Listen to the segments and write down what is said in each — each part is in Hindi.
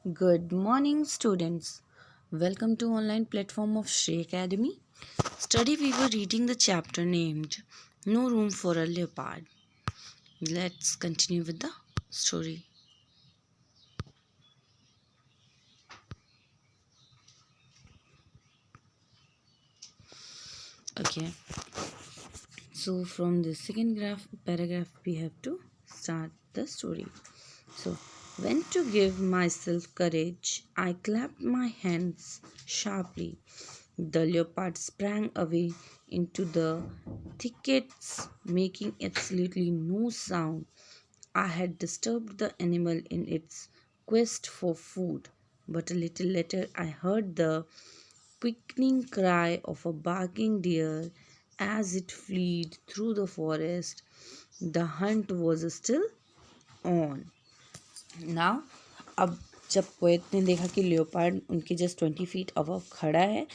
Good morning, students. Welcome to online platform of Shri Academy. Study we were reading the chapter named No Room for a Leopard. Let's continue with the story. Okay. So from the second paragraph we have to start the story. So, when to give myself courage, I clapped my hands sharply. The leopard sprang away into the thickets, making absolutely no sound. I had disturbed the animal in its quest for food, but a little later I heard the quickening cry of a barking deer as it fled through the forest. The hunt was still on. Now अब जब पोएट ने देखा कि लियोपार्ड उनके जस्ट 20 फीट अबव खड़ा है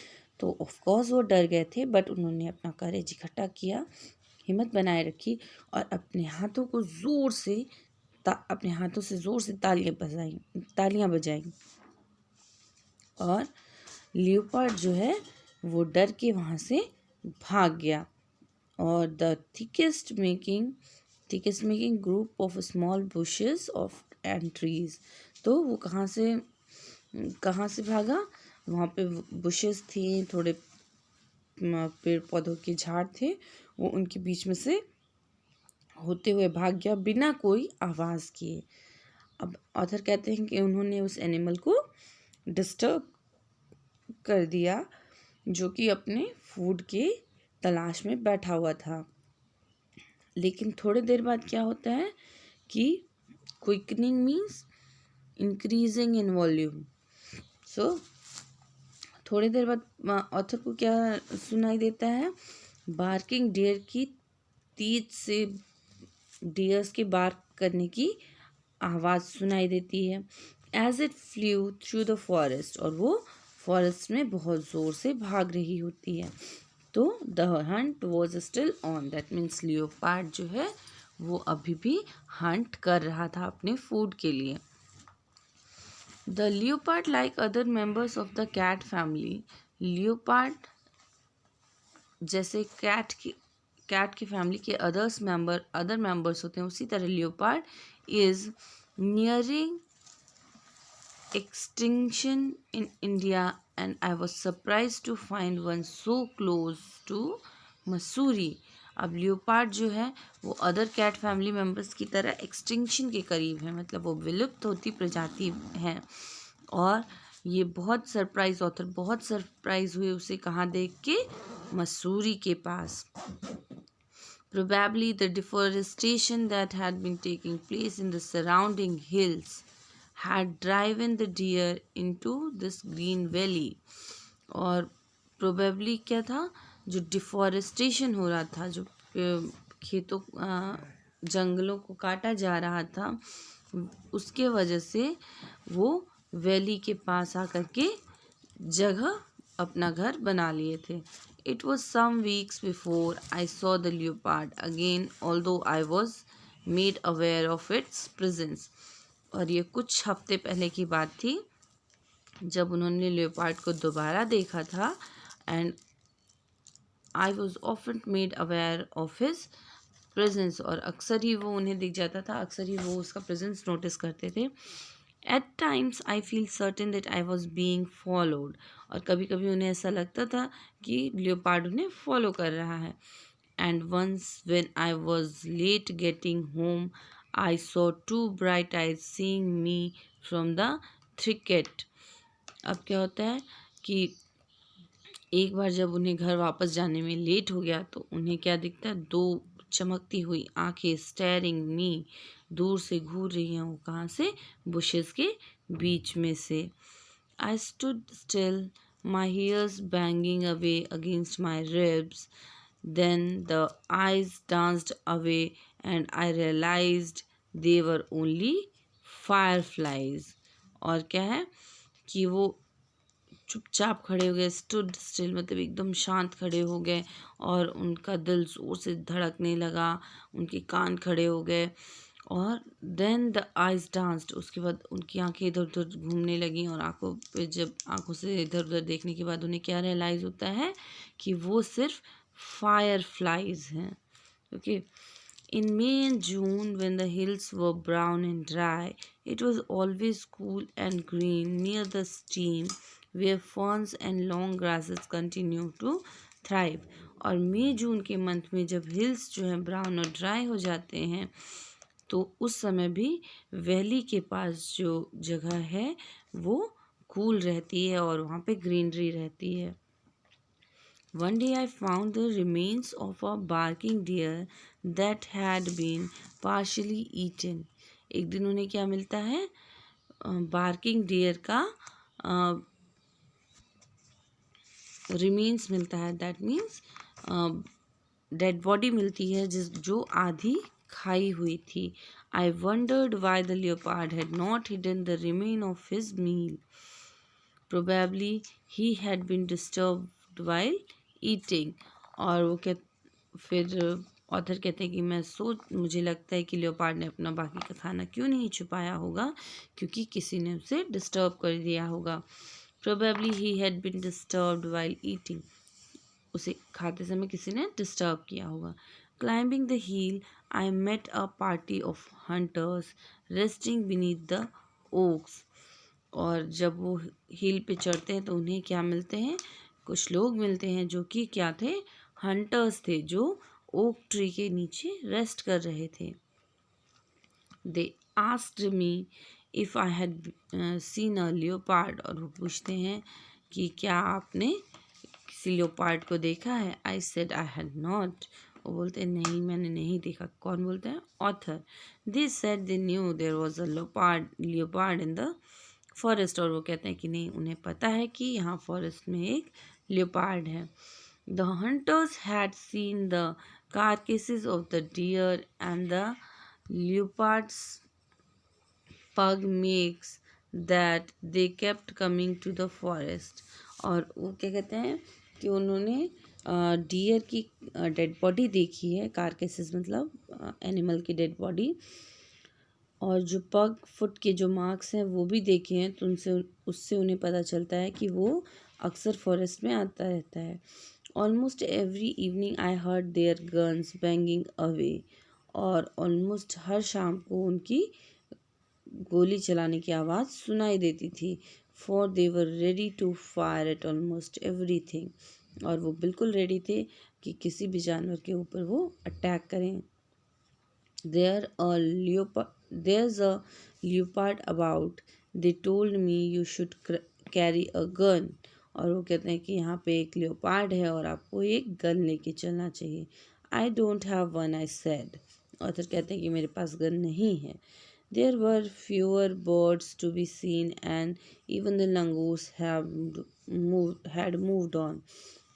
तो ऑफकोर्स वो डर गए थे, बट उन्होंने अपना करेज इकट्ठा किया, हिम्मत बनाए रखी और अपने हाथों से ज़ोर से तालियां बजाई और लियोपार्ड जो है वो डर के वहाँ से भाग गया और the thickest making group of small bushes of and trees. तो वो कहाँ से भागा? वहाँ पे बुशेस थे, थोड़े पेड़ पौधों के झाड़ थे, वो उनके बीच में से होते हुए भाग गया बिना कोई आवाज़ किए। अब ऑथर कहते हैं कि उन्होंने उस एनिमल को डिस्टर्ब कर दिया जो कि अपने फूड के तलाश में बैठा हुआ था। लेकिन थोड़ी देर बाद क्या होता है कि quickening means increasing in volume. So थोड़ी देर बाद ऑथर को क्या सुनाई देता है? बार्किंग डियर की तेज से डियर्स के बार्क करने की आवाज़ सुनाई देती है। As it flew through the forest, और वो फॉरेस्ट में बहुत ज़ोर से भाग रही होती है। तो the Hunt was still on, that means leopard जो है वो अभी भी हंट कर रहा था अपने फूड के लिए। The leopard like other members of the cat family, leopard जैसे कैट की फैमिली के अदर मेंबर्स होते हैं, उसी तरह leopard is nearing extinction in India, and I was surprised to find one so close to Mussoorie. अब लियोपार्ड जो है वो अदर कैट फैमिली मेम्बर्स की तरह एक्सटिंक्शन के करीब है, मतलब वो विलुप्त होती प्रजाति है। और ये बहुत सरप्राइज हुए उसे कहाँ देख के? मसूरी के पास। Probably the deforestation that had been taking place in the surrounding hills had driven the deer into this green valley। और प्रोबेबली क्या था? जो डिफॉरेस्टेशन हो रहा था, जो खेतों जंगलों को काटा जा रहा था, उसके वजह से वो वैली के पास आकर के जगह अपना घर बना लिए थे। It was some weeks before I saw the leopard again, although I was made aware of its presence। और ये कुछ हफ्ते पहले की बात थी जब उन्होंने लेपर्ड को दोबारा देखा था। And I was often made aware of his presence, और अक्सर ही वो उन्हें दिख जाता था, अक्सर ही वो उसका प्रेजेंस नोटिस करते थे। At times I feel certain that I was being followed, और कभी कभी उन्हें ऐसा लगता था कि लेपर्ड उन्हें फॉलो कर रहा है। And once when I was late getting home I saw two bright eyes seeing me from the thicket। अब क्या होता है कि एक बार जब उन्हें घर वापस जाने में लेट हो गया तो उन्हें क्या दिखता है? दो चमकती हुई आंखें स्टेरिंग मी, दूर से घूर रही हैं। वो कहाँ से? बुशेस के बीच में से। I stood still, my ears banging away against my ribs। Then the eyes danced away and I realized they were only fireflies। और क्या है कि वो चुपचाप खड़े हो गए, स्टूड स्टिल मतलब एकदम शांत खड़े हो गए, और उनका दिल जोर से धड़कने लगा, उनके कान खड़े हो गए और देन द आइज डांस्ड, उसके बाद उनकी आंखें इधर उधर घूमने लगी और आंखों पे जब आंखों से इधर उधर देखने के बाद उन्हें क्या रियलाइज़ होता है कि वो सिर्फ फायर फ्लाइज हैं. Okay. In May and June, when the hills were brown and dry, it was always cool and green near the stream where ferns and long grasses continue to thrive. और मई जून के मंथ में जब हिल्स जो हैं ब्राउन और ड्राई हो जाते हैं तो उस समय भी वैली के पास जो जगह है वो कूल रहती है और वहाँ पे ग्रीनरी रहती है. One day I found the remains of a barking deer that had been partially eaten. एक दिन उन्हें क्या मिलता है, बार्किंग डियर का रिमेन्स मिलता है. दैट मीन्स डेड बॉडी मिलती है जो आधी खाई हुई थी. I wondered why the leopard had not hidden the remain of his meal. Probably he had been disturbed while eating. और वो फिर ऑथर कहते हैं कि मुझे लगता है कि लियोपार्ड ने अपना बाकी का खाना क्यों नहीं छुपाया होगा, क्योंकि किसी ने उसे डिस्टर्ब कर दिया होगा. Probably he had been disturbed while eating. उसे खाते समय किसी ने डिस्टर्ब किया होगा. Climbing the hill, I met a party of hunters resting beneath the oaks. और जब वो हिल पे चढ़ते हैं तो उन्हें क्या मिलते हैं, कुछ लोग मिलते हैं जो कि क्या थे, हंटर्स थे जो ओक ट्री के नीचे रेस्ट कर रहे थे. They asked me if I had seen a leopard. और वो पूछते हैं कि क्या आपने किसी लियोपार्ड को देखा है. I said I had not. वो बोलते हैं नहीं मैंने नहीं देखा. कौन बोलते हैं, author. They said they knew there was a leopard in the forest. और वो कहते हैं कि नहीं उन्हें पता है कि यहाँ फॉरेस्ट में एक लियोपार्ड है. The hunters had seen the carcasses of the deer and the leopard's pug makes that they kept coming to the forest. और वो क्या कहते हैं कि उन्होंने डियर की डेड बॉडी देखी है. कारकेसेस मतलब एनिमल की डेड बॉडी. और जो पग फुट के जो मार्क्स हैं वो भी देखे हैं. तो उससे उन्हें पता चलता है कि वो अक्सर फॉरेस्ट में आता रहता है. Almost every evening I heard their guns banging away. और ऑलमोस्ट हर शाम को उनकी गोली चलाने की आवाज़ सुनाई देती थी. For they were ready to fire at almost everything. और वो बिल्कुल रेडी थे कि किसी भी जानवर के ऊपर वो अटैक करें. There's a leopard about. They told me you should carry a gun. और वो कहते हैं कि यहाँ पे एक लियोपार्ड है और आपको एक गन लेके चलना चाहिए. I don't have one, I said. Author कहते हैं कि मेरे पास गन नहीं है. There were fewer birds to be seen and even the langurs had moved on.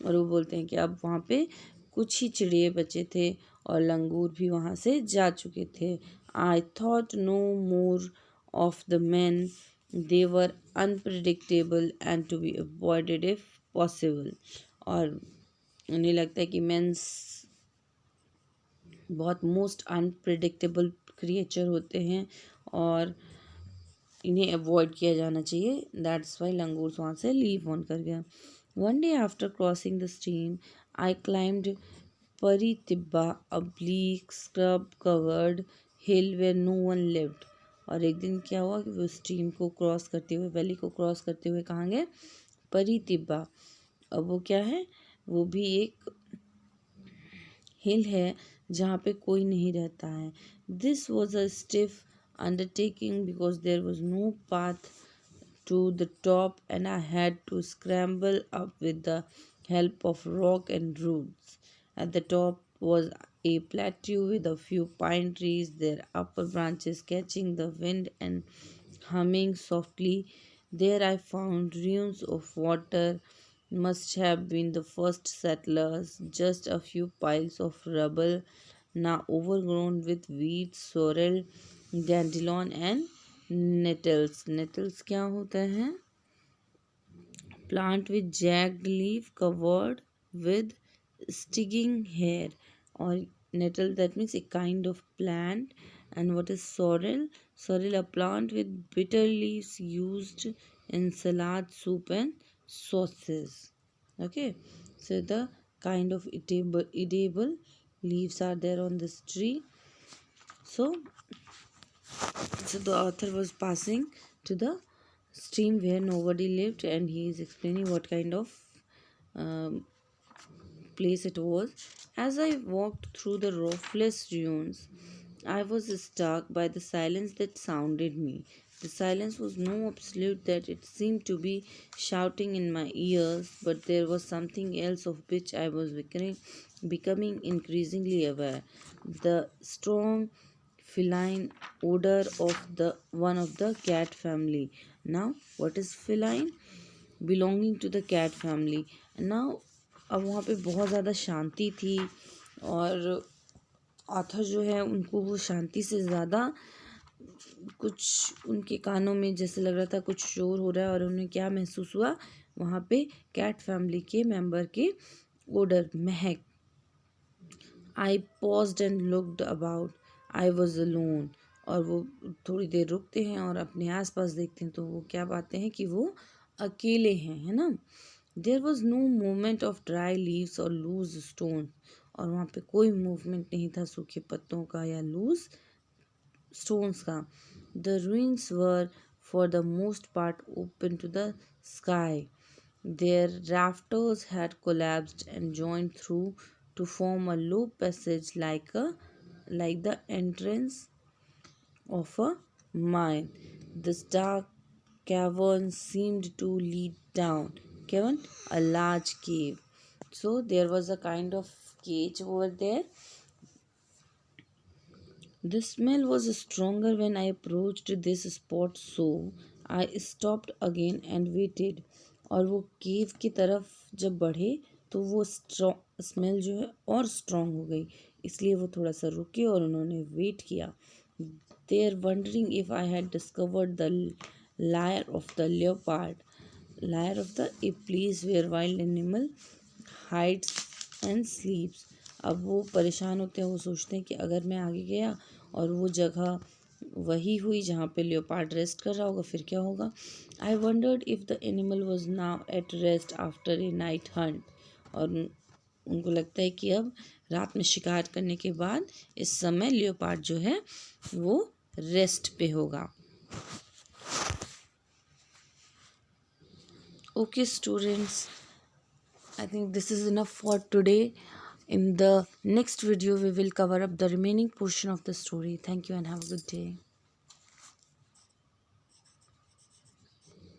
और वो बोलते हैं कि अब वहाँ पे कुछ ही चिड़िए बचे थे और लंगूर भी वहाँ से जा चुके थे. I thought no more of the men. They were unpredictable and to be avoided if possible. और उन्हें लगता है कि मेंस बहुत मोस्ट अनप्रिडिक्टेबल क्रिएचर होते हैं और इन्हें अवॉइड किया जाना चाहिए. दैट्स वाई लंगूर्स वहाँ से लीव ऑन कर गया. One day after crossing the stream I climbed Paritibba, a bleak scrub covered hill where no one lived. और एक दिन क्या हुआ कि वो स्ट्रीम को क्रॉस करते हुए, वैली को क्रॉस करते हुए कहाँ गए, परितिब्बा. अब वो क्या है, वो भी एक हिल है जहाँ पे कोई नहीं रहता है. This was a stiff undertaking because there was no path to the top and I had to scramble up with the help of rock and roots. At the top was a plateau with a few pine trees, their upper branches catching the wind and humming softly. There I found ruins of water, must have been the first settlers, just a few piles of rubble, now overgrown with weeds, sorrel, dandelion and nettles. nettles क्या होता है, plant with jagged leaf covered with stinging hair. और nettle that means a kind of plant And what is sorrel? Sorrel, a plant with bitter leaves used in salad, soup, and sauces. Okay, so the kind of edible leaves are there on this tree. So, so the author was passing to the stream where nobody lived, and he is explaining what kind of um, place it was. As I walked through the roofless ruins, I was struck by the silence that sounded me. The silence was no absolute that it seemed to be shouting in my ears, but there was something else of which I was becoming increasingly aware. The strong feline odor of the one of the cat family. Now, what is feline? Belonging to the cat family. Now, अब वहाँ पे बहुत ज़्यादा शांति थी, और ऑथर जो है उनको वो शांति से ज़्यादा कुछ उनके कानों में जैसे लग रहा था कुछ शोर हो रहा है, और उन्हें क्या महसूस हुआ, वहाँ पे कैट फैमिली के मेंबर के ओडर, महक. I paused and looked about. I was alone. और वो थोड़ी देर रुकते हैं और अपने आसपास देखते हैं, तो वो क्या पाते हैं कि वो अकेले हैं, है ना. There was no movement of dry leaves और लूज स्टोन. और वहाँ पे कोई मूवमेंट नहीं था सूखे पत्तों का या लूज स्टोन्स का. The ruins were for the most part open to the sky. Their rafters had collapsed and joined through to form a low passage like the entrance of a mine. This dark cavern seemed to lead down. Cavern, a large cave. So there was a kind of cage over there. The smell was stronger when I approached this spot, so I stopped again and waited. और वो केव की तरफ जब बढ़े तो वो स्मेल जो है और स्ट्रॉन्ग हो गई, इसलिए वो थोड़ा सा रुके और उन्होंने वेट किया. They are wondering if I had discovered the lair of the leopard, lair of a place where wild animal hides and sleeps. अब वो परेशान होते हैं, वो सोचते हैं कि अगर मैं आगे गया और वो जगह वही हुई जहाँ पे लियोपार्ड रेस्ट कर रहा होगा, फिर क्या होगा. आई wandered if the animal was now at rest after a night Hunt. और उनको लगता है कि अब रात में शिकार करने के बाद इस समय लियोपार्ड जो है वो रेस्ट पे होगा. Okay, students, I think this is enough for today. In the next video, we will cover up the remaining portion of the story. Thank you and have a good day.